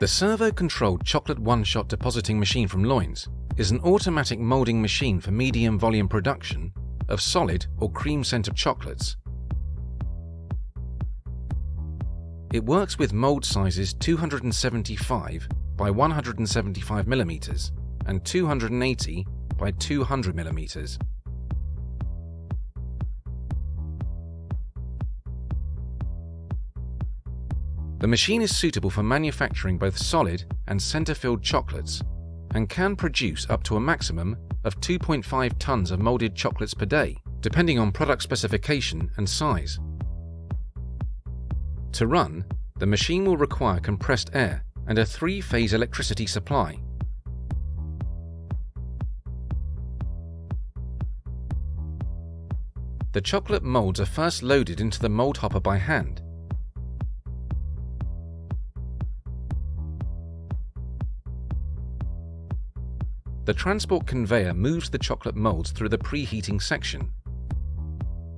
The servo-controlled chocolate one-shot depositing machine from Loynds is an automatic moulding machine for medium volume production of solid or cream-centered chocolates. It works with mould sizes 275 by 175 mm and 280 by 200 mm. The machine is suitable for manufacturing both solid and center-filled chocolates and can produce up to a maximum of 2.5 tons of moulded chocolates per day, depending on product specification and size. To run, the machine will require compressed air and a 3-phase electricity supply. The chocolate moulds are first loaded into the mould hopper by hand. The transport conveyor moves the chocolate moulds through the preheating section.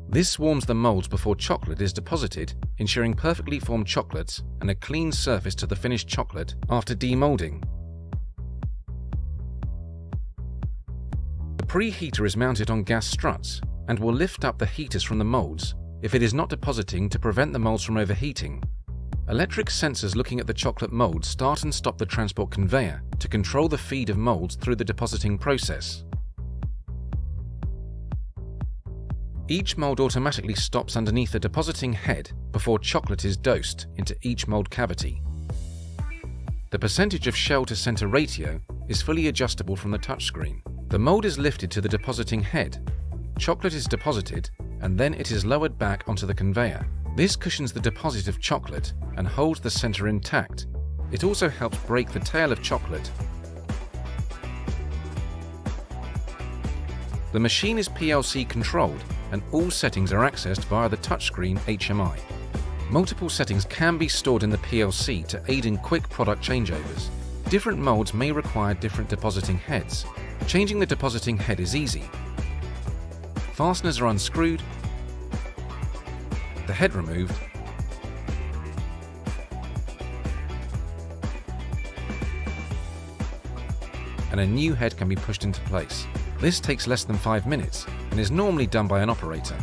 This warms the moulds before chocolate is deposited, ensuring perfectly formed chocolates and a clean surface to the finished chocolate after demoulding. The preheater is mounted on gas struts and will lift up the heaters from the moulds if it is not depositing to prevent the moulds from overheating. Electric sensors looking at the chocolate moulds start and stop the transport conveyor to control the feed of moulds through the depositing process. Each mould automatically stops underneath the depositing head before chocolate is dosed into each mould cavity. The percentage of shell to center ratio is fully adjustable from the touchscreen. The mould is lifted to the depositing head, chocolate is deposited, and then it is lowered back onto the conveyor. This cushions the deposit of chocolate and holds the center intact. It also helps break the tail of chocolate. The machine is PLC controlled and all settings are accessed via the touchscreen HMI. Multiple settings can be stored in the PLC to aid in quick product changeovers. Different moulds may require different depositing heads. Changing the depositing head is easy. Fasteners are unscrewed, the head removed, and a new head can be pushed into place. This takes less than 5 minutes and is normally done by an operator.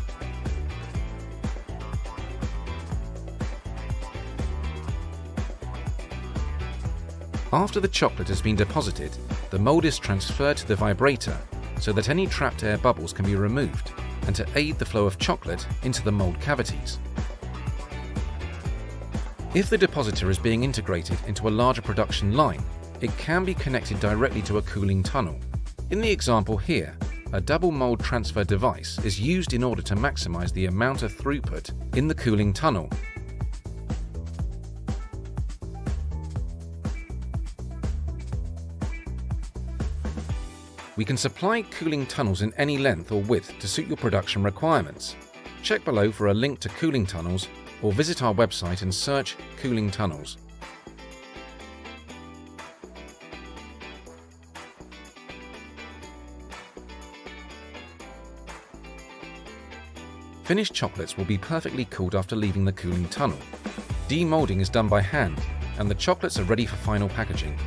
After the chocolate has been deposited, the mould is transferred to the vibrator so that any trapped air bubbles can be removed and to aid the flow of chocolate into the mould cavities. If the depositor is being integrated into a larger production line, it can be connected directly to a cooling tunnel. In the example here, a double mould transfer device is used in order to maximize the amount of throughput in the cooling tunnel. We can supply cooling tunnels in any length or width to suit your production requirements. Check below for a link to cooling tunnels or visit our website and search cooling tunnels. Finished chocolates will be perfectly cooled after leaving the cooling tunnel. Demoulding is done by hand and the chocolates are ready for final packaging.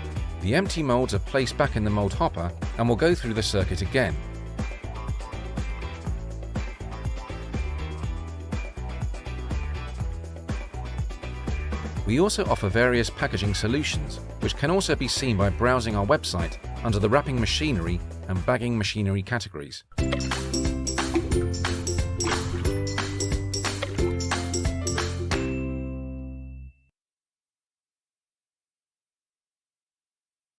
The empty moulds are placed back in the mould hopper and will go through the circuit again. We also offer various packaging solutions, which can also be seen by browsing our website under the wrapping machinery and bagging machinery categories.